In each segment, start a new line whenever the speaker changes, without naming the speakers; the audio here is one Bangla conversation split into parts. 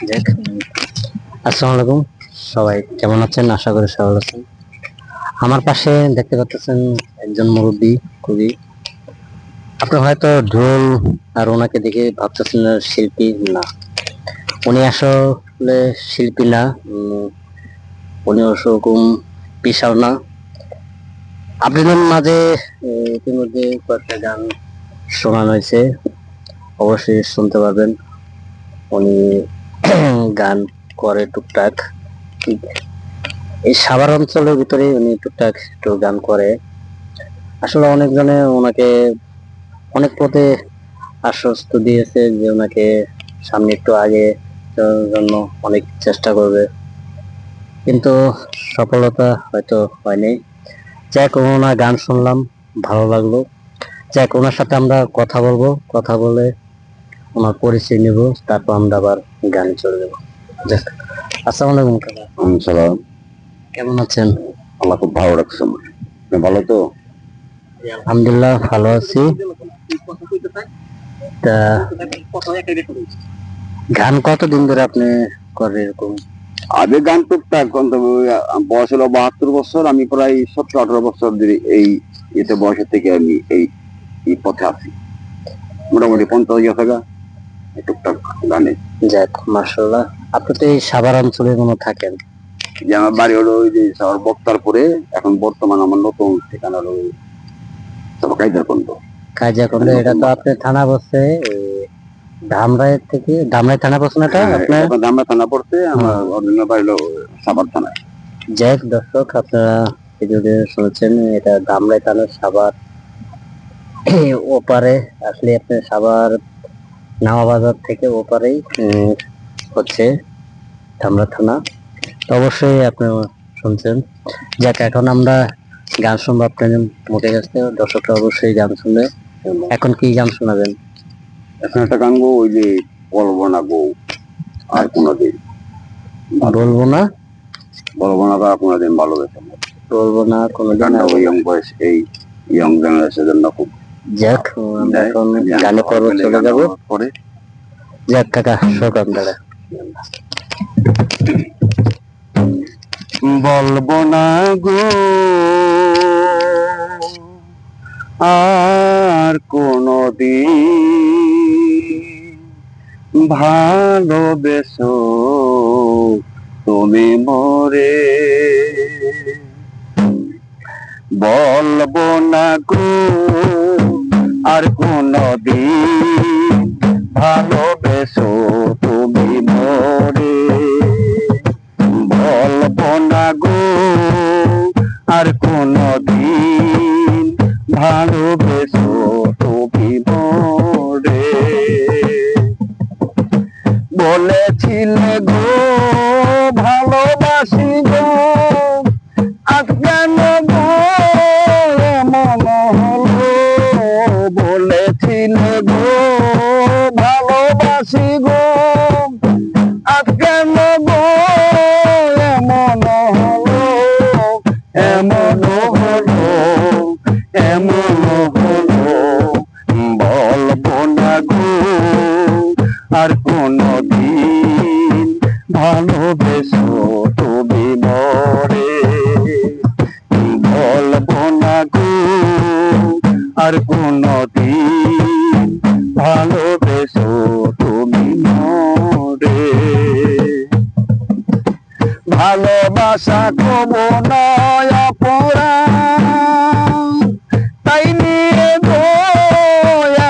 দেখ, আসসালামু আলাইকুম। সবাই কেমন আছেন? আশা করি সবাই ভালো আছেন। আমার পাশে দেখতে পাচ্ছেন একজন মুরব্বী কবি। আপনি হয়তো ঢোল আর ওনাকে দেখে ভাবতেছেন শিল্পী না, উনি আসলে শিল্পী না, উনি ওরকম পেশাও না। আপনাদের মাঝে ইতিমধ্যে কয়েকটা গান শোনানো হয়েছে, অবশ্যই শুনতে পারবেন। উনি গান করে টুকটাক, এই সাভার অঞ্চলের ভিতরে উনি টুকটাক একটু গান করে। আসলে অনেকজনে ওনাকে অনেক পথে আশ্বস্ত দিয়েছে যে ওনাকে সামনে একটু আগে জন্য অনেক চেষ্টা করবে, কিন্তু সফলতা হয়তো হয়নি। যাক, ওনার গান শুনলাম, ভালো লাগলো। যাক, ওনার সাথে আমরা কথা বলবো, কথা বলে ওনার পরিচয় নেব, তারপর আমরা আবার গানে চলে যাবো। যাক, আসসালামু আলাইকুম কাকা।
সালাম।
কেমন আছেন?
আল্লাহ খুব ভালো রাখছে। আপনি ভালো তো?
আলহামদুলিল্লাহ ভালো আছি। তা গান কতদিন ধরে আপনি করেন এরকম?
আগে গান টুকটাক বয়স হলো 72 বছর, আমি প্রায় 17-18 বছর ধরে এই এতে বয়সের থেকে আমি এই পথে আছি। মোটামুটি 50 গেছে গা টুকটাক গানে।
যাক, মাশাআল্লাহ। আপনি তো এই সাভার অঞ্চলে মনে থাকেন?
যে আমার বাড়ি হলো ওই যে শহর বক্তারপুরে, এখন বর্তমান আমার নতুন ঠিকানা হলো কাইদারকুন্ড।
কাজিয়াকন্দ, এটা তো আপনি থানা বলছে ধামরাই থেকে, ধামরাই থানা পড়ছে না এটা আপনার?
ধামরা থানা পড়ছে, আমার অরিজিনাল বাড়ি হলো সাভার থানায়।
যাক দর্শক, আপনারা ভিডিওতে শুনছেন, এটা ধামরাই থানা সাভার ওপারে। আসলে আপনার সাভার নামাবাজার থেকে ওপারেই হচ্ছে ধামরা থানা। তো অবশ্যই আপনারা শুনছেন। যাক, এখন আমরা গান শুনবো আপনাদের মুখে কাছে, দর্শকরা অবশ্যই গান শুনবে। এখন কি গান শোনাবেন?
এখন একটা গান গো, ওই যে বলবো না গো আর কোনোদিন,
বলবো না,
বলবো না আর কোনোদিন ভালোবেসে,
বলবো না কোনোদিন।
ইয়ং বয়স, এই ইয়ং জেনারেশনের জন্য খুব।
যাক, আমরা এখন গানে পর্ব চলে যাবো।
পরে
যাক কাকা, শোকান দাঁড়া।
বলবো না গো আর কোনোদিন, ভালোবেসো তুমি মরে। বলবো না গো আর কোনোদিন, ভালোবেসো তুমি মরে। বলবো না গো আর কোনোদিন, ভালোবেসো তুমি মরে। বলেছিলে গো ভালোবাসি গো, আজ কেন গো এমন হলো। বলেছিলে গো ভালোবাসি গো, আজ কেন গো এমন হলো। এমন হলো, এমন হলো। বলবো না গো আর কোনোদিন, ভালোবেসো তুমি মরে। বলবো না গো আর কোনোদিন, ভালোবেসো তুমি মরে। ভালোবাসা কবো নয় অপরাধ, তাই নিয়ে গো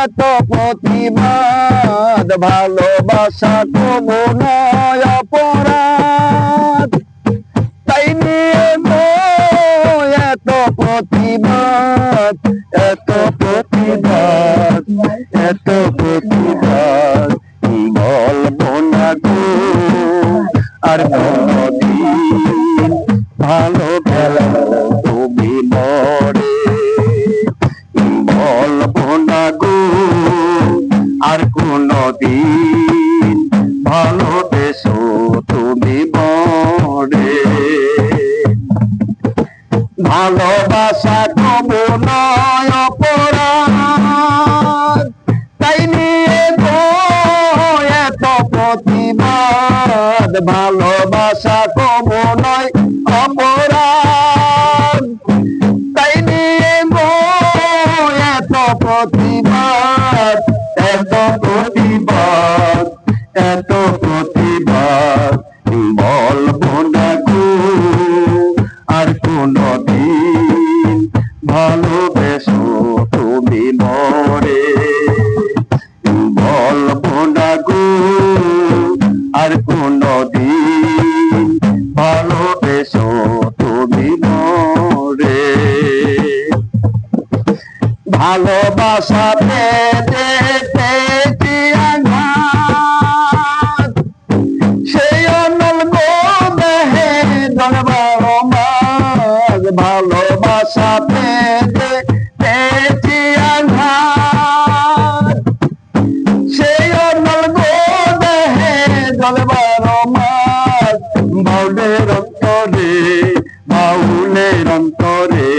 এত প্রতিবাদ। ভালোবাসা কবো নয় অপরাধ, তাই নিয়ে গো এত প্রতিবাদ। এত প্রতিবাদ, এত প্রতিবাদ। বলবো না গো আর কোনোদিন, ভালোবেসো তুমি মরে। বলবো না গো আর কোনোদিন, ভালোবেসো তুমি মরে। ভালোবাসা কবো নয় অপরাধ, তাই নিয়ে গো এত প্রতিবাদ। ভালোবাসা কমো নয় অপরাধ, তাই নিয়ে গো এত প্রতিবাদ, এত প্রতিবাদ, এত প্রতিবাদ। বলবো না গো আর কোনদিন ভালোবেসো তুমি মরে, বলবো না গো আর কোনদিন ভালোবেসো তুমি মরে। ভালোবাসা পেতে পেতে আঘাত, সেই অনল গো দেহে দরবার মাঝ। ভালোবাসা পেতে পেতে আঘাত, সেই অনল গো দেহে দরবার মাঝ। বাউলের অন্তরে, বাউলের অন্তরে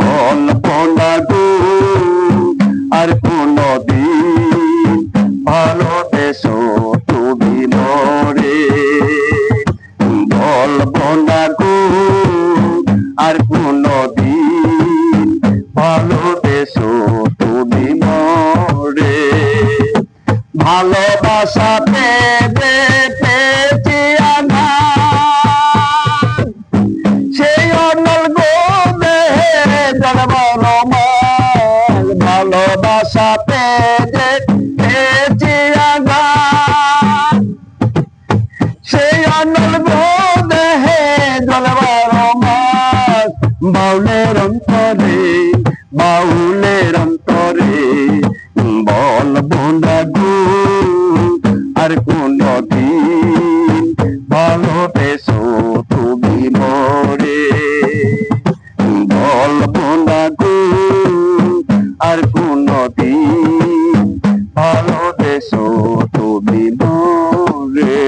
বলবো না গো আর কোনদিন ভালোবেসো তুমি মরে, বলবো না গো আর কোনদিন ভালোবেসো তুমি মরে। ভালোবাসা পেতে পেতে আঘাত, সেই অনল গো দেহে দরবার মাঝ। ভালোবাসা পেতে পেতে আঘাত, সেই অনল গো দেহে দরবার মাঝ। বাউলের অন্তরে, বাউলের অন্তরে বলবো না গো আর কোনদিন ভালোবেসো তুমি মরে, বলবো না গো আর কোনদিন ভালোবেসো তুমি মরে।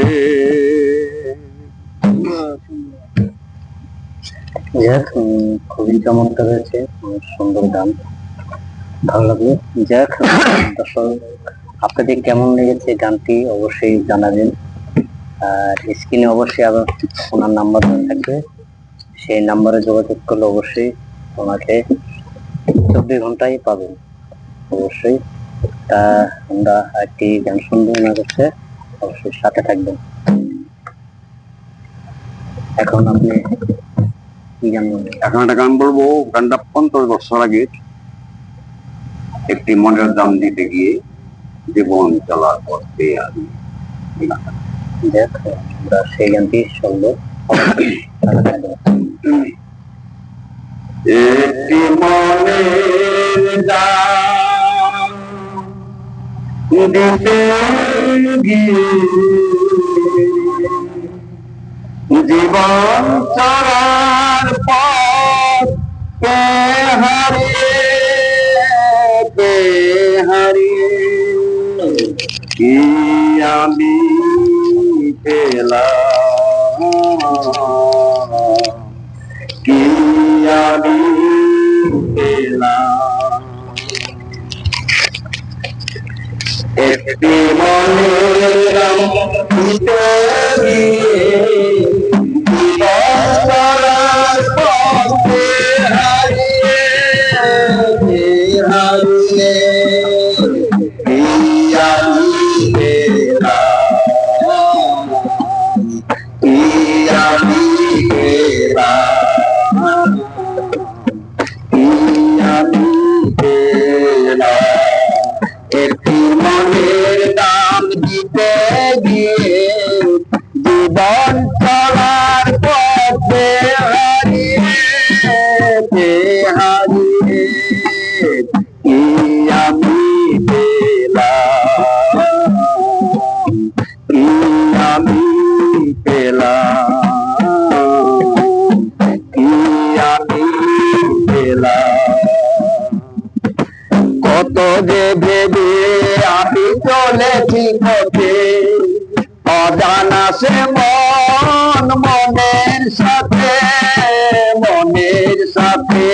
যাক, খুবই চমৎকার হয়েছে, অনেক সুন্দর গান, ভালো লাগলো। যাক দর্শক, আপনাদের কেমন লেগেছে গানটি অবশ্যই জানাবেন। আর স্ক্রিনে অবশ্যই আবার ওনার নাম্বার থাকবে, সেই নাম্বারে যোগাযোগ করলে অবশ্যই ওনাকে 24 ঘন্টায় পাবেন অবশ্যই। তা আমরা একটি গান শুনবো ওনার কাছে, অবশ্যই সাথে থাকবেন। এখন আপনি কি গান বলবেন?
এখন একটা গান বলবো, গানটা 50 বছর আগে, একটি মনের দাম দিতে গিয়ে জীবন চলার পথে আমি।
যাক, আমরা সেই গানটি শুনবো।
একটি মনের দাম দিতে গিয়ে জীবন চলার পথে হারিয়ে কি আমি পেলাম, কি আমি পেলাম। একটি মনের দাম দিতে গিয়ে জীবন চলার পথে হারিয়ে কি আমি পেলাম, কি আমি পেলাম, কি আমি পেলাম। একটি মনের দাম দিতে গিয়ে জীবন চলার পথে হারিয়ে কি আমি পেলাম, কি আমি পেলাম, কি আমি পেলাম। কত যে ভেবে আমি চলেছি পথে, অজানা সে মন মনের সাথে, মনের সাথে।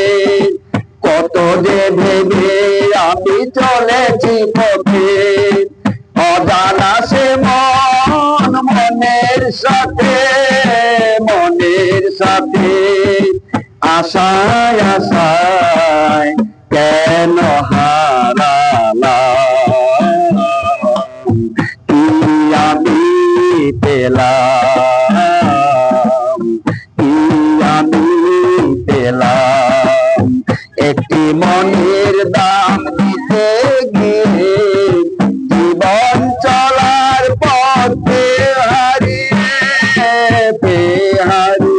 কত যে ভেবে আমি চলেছি পথে, অজানা সে মন মনের মনের সাথে আশায় আশায় কেন হারালাম, কি আমি পেলাম, কি আমি পেলাম। একটি মনের দাম দিতে গিয়ে জীবন চলার পথে হারিয়ে কি আমি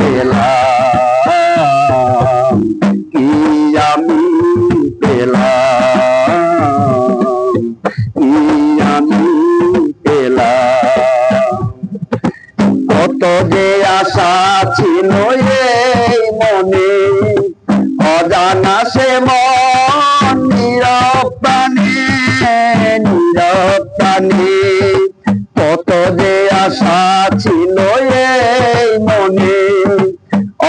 পেলাম, কি আমি পেলাম, কি আমি পেলাম। কত যে আশা ছিল এই মনে, অজানা সে মন নীরব প্রাণে, নীরব প্রাণে। কত যে আশা ছিল এই মনে,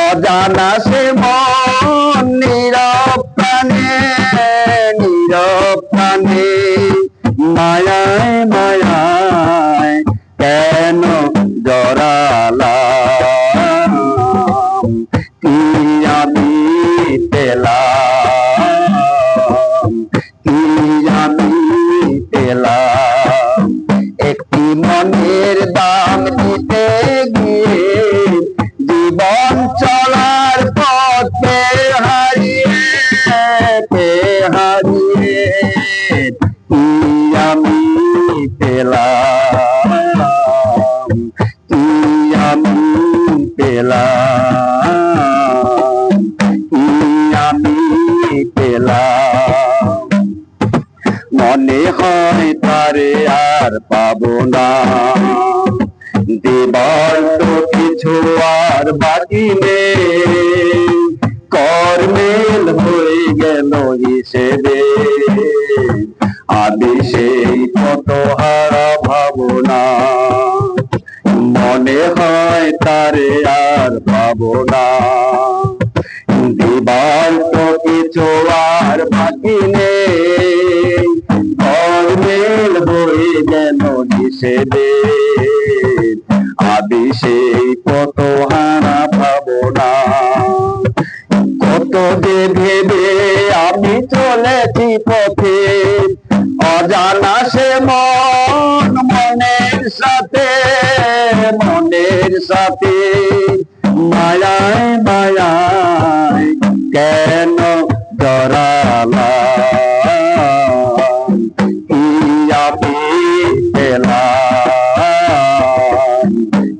অজানা সে মন নীরব প্রাণে, নীরব প্রাণে। মায়ায় মায়ায় কেন জড়ালাম, কি আমি পেলাম, কি আমি পেলাম। একটি মনের দাম দিতে গিয়ে জীবন চলার পথে হারিয়ে হারিয়ে কি আমি পেলাম, কি আমি পেলাম, কি আমি পেলাম। মনে হয় তারে আর পাবো না, দেবার তো কিছু আর বাকি নেই। কর্মেল হয়ে গেল হিসেবে, আদি সেই কত হারা ভাবনা। মনে হয় তারে আর পাবো না, দিবার তো কিছু আর বাকি নেই। কর্মেল হয়ে গেল হিসেবে, আদি সেই কত হারা ভাবনা। কত যে ভেবে আমি চলেছি পথে, অজানা সে মন মনের সাথে, মনের সাথে। মায়ায় মায়ায় কেন জড়ালাম, কি আমি পেলাম,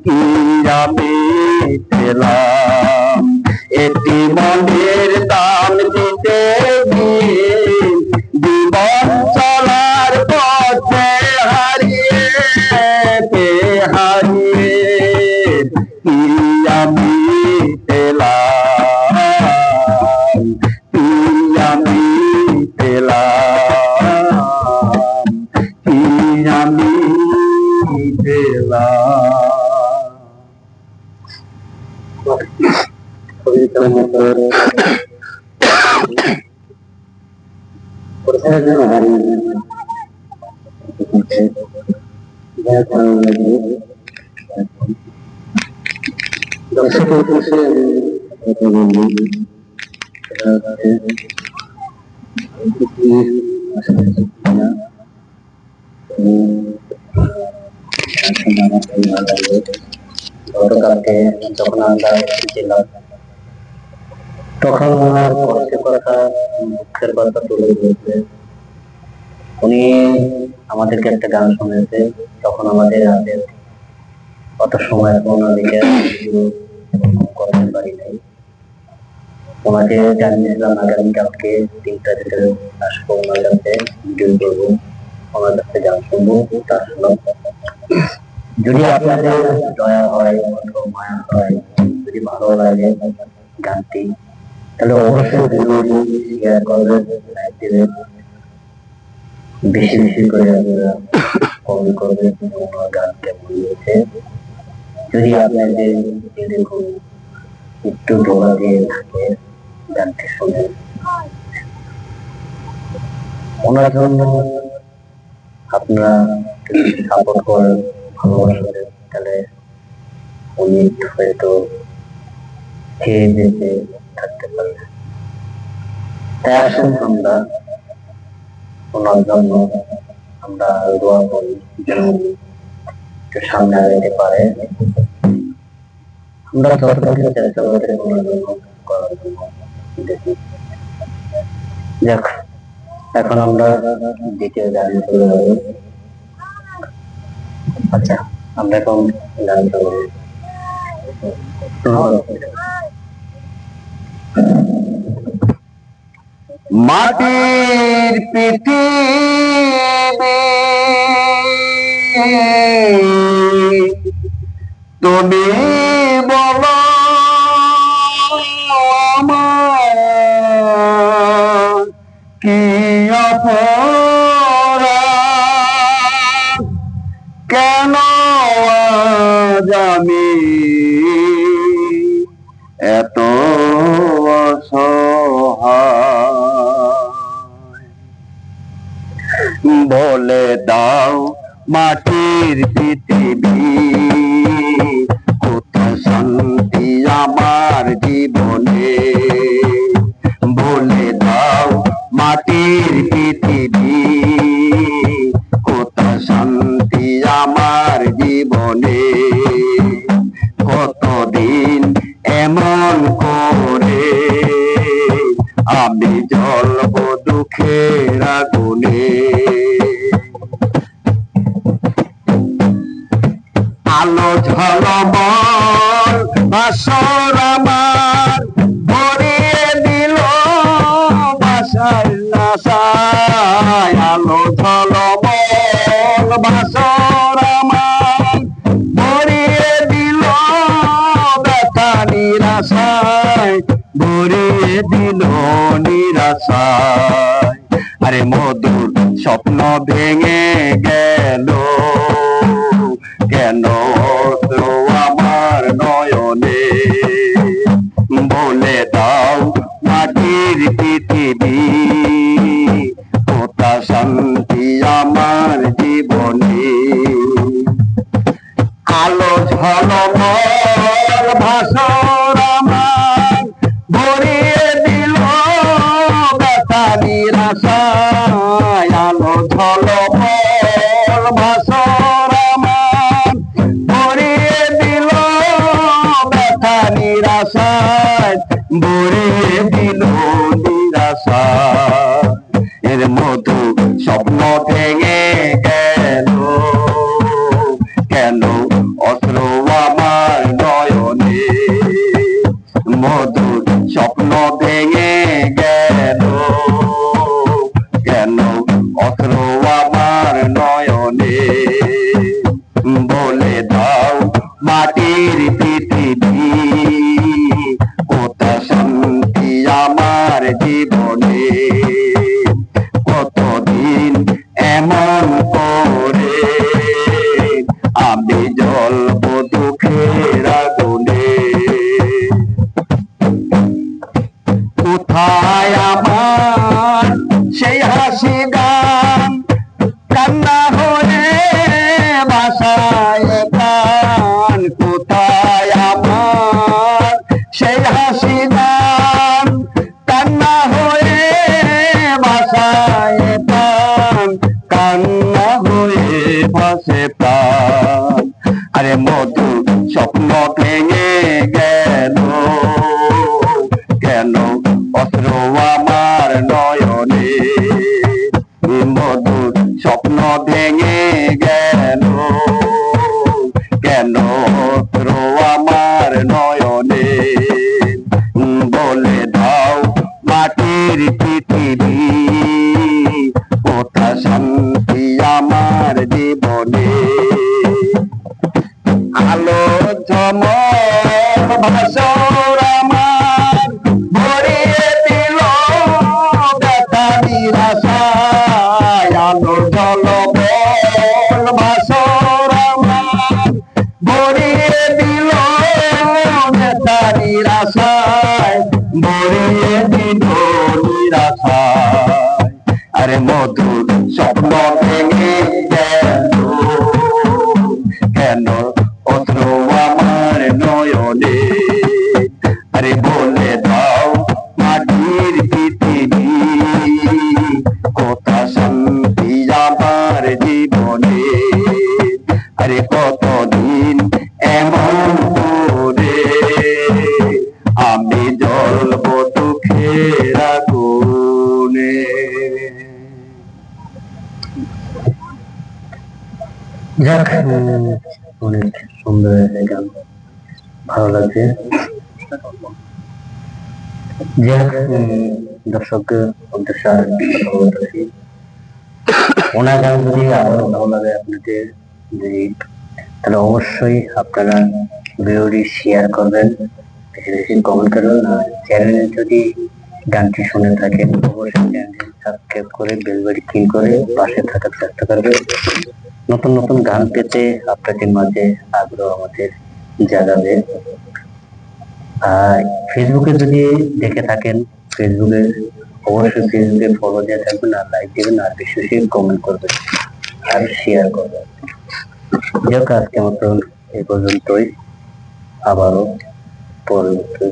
কি আমি পেলাম। একটি মনের দাম দিতে গিয়ে জীবন চলার পথে হারিয়ে হারিয়ে কি আমি পেলাম, কি আমি পেলাম, কি আমি
গতকালকে যখন আমরা এসেছিলাম তখন ওনার কষ্টের কথা, দুঃখের কথা তুলে ধরেছে। উনি আমাদেরকে একটা গান শুনেছে, তখন আমাদের হাতে অত সময় ওনাদেরকে করতে পারি নাই। ওনাকে জানিয়েছিলাম আগামীকালকে 3টার ভিতরে আসবো, ওনার কাছে ভিডিও করবো, ওনার কাছে গান শুনবো, তার শুনলাম। যদি আপনাদের দয়া হয় অথবা মায়া হয়, যদি ভালো লাগে গানটি, তাহলে অবশ্যই শেয়ার করবেন, লাইক দিবেন, বেশি বেশি করে আপনারা কমেন্ট করবেন ওনার গান কেমন হয়েছে। যদি আপনাদের এরকম একটু দোয়া দিয়ে থাকে গানটি শুনে, ওনার জন্য আপনারা সাপোর্ট করেন, ভালোবাসা দেন, তাহলে উনি হয়তো খেয়ে বেঁচে থাকতে পারবে। তাই আসুন আমরা ওনার জন্য আমরা দোয়া করি যেন একটু সামনে আগাইতে পারে। আমরা যতটুকু চেষ্টা করে ওনার জন্য করার জন্য দেখি। যাক, এখন আমরা দ্বিতীয় গানে চলে যাবো। আচ্ছা, আমরা এখন গান চলে
মাটির পৃথিবী তুমি বলো আমার কি অপরাধ, কেন আজ আমি এত অসহায়। বলে দাও মাটির পৃথিবী, কোথায় শান্তি আমার জীবনে। বলে দাও মাটির পৃথিবী, কোথায় শান্তি আমার জীবনে। কতদিন এমন করে আমি জ্বলব দুঃখের আগুনে। আলো ঝলমল বাসর আমার ভরিয়ে দিল বাসার নাশায়। আলো ঝলমল বাসর আমার ভরিয়ে দিল ব্যথা নিরাশায়, ভরিয়ে দিল নিরাশায়। আরে মধুর স্বপ্ন ভেঙে গেল কেন তো আমার নয়নে। বলে দাও মাটির পৃথিবী, কোথা শান্তি আমার জীবনে। আলো ঝলমল ভাসর আমার ভরিয়ে দিল ব্যথা নিরাশায়। আলো ঝলমল ভাসর আমার ভরিয়ে দিল ব্যথা নিরাশায়, ভরিয়ে দিল নিরাশায়। এর মধু স্বপ্ন ভেঙে গেল কেন অস্ত্র আমার নয়নে। মধুর স্বপ্ন ভেঙে গেল কেন অস্ত্র আমার নয়নে। বলে দাও মাটির পৃথিবী, কোথা শান্তি আমার জীবনে। কতদিন এমন করে আমি জ্বলব দুঃখের আগুনে। কোথায় আমার সেই হাসি গান, কান্না হয়ে বাসায় গান। কোথায় আমার সেই হাসি গান, কান্না হয়ে বাসায় গান, কান্না হয়ে ভাসে প্রাণ। আরে মধুর স্বপ্ন ভেঙে গেল কেন অস্ত্র আমার নয়নে। মধুর স্বপ্ন ভেঙে গেল কেন অস্ত্র আমার নয়নে। বলে দাও মাটির পৃথিবী, কোথা শান্তি আমার জীবনে। আলো ঝলমল ভাসর আমার ভরিয়ে দিল ব্যথা নিরাশায়। আলো ঝলমল ভাসর আমার ভরিয়ে দিল ব্যথা নিরাশায়, ভরিয়ে দিল নিরাশায়। আরে মধুর স্বপ্ন ভেঙে আরে কতদিন এমন করে আমি জ্বলব দুঃখের আগুনে।
যাক, অনেক সুন্দর একটা গান, ভালো লাগছে। যাক, দর্শকদের উদ্দেশ্যে আর একটা কথা বলতেছি, ওনার গান যদি আরো ভালো লাগে আপনাদের, যদি, তাহলে অবশ্যই আপনারা ভিডিওটি শেয়ার করবেন, বেশি বেশি কমেন্ট করবেন। আর চ্যানেলে যদি গানটি শুনে থাকেন অবশ্যই চ্যানেলটি সাবস্ক্রাইব করে বেল বাটন ক্লিক করে পাশে থাকার চেষ্টা করবেন। নতুন নতুন গান পেতে আপনাদের মাঝে আগ্রহ আমাদের জাগাবে। আর ফেসবুকে যদি দেখে থাকেন, ফেসবুকে অবশ্যই ফেসবুকে ফলো দিয়ে থাকবেন, আর লাইক দেবেন, আর বেশি বেশি কমেন্ট করবেন আর শেয়ার করবেন। যাক, আজকে মতন এই পর্যন্তই। আবারও পরবর্তী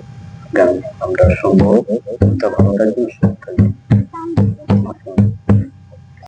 গান আমরা শুনবো। ভালো থাকবেন, সুস্থ থাকবেন।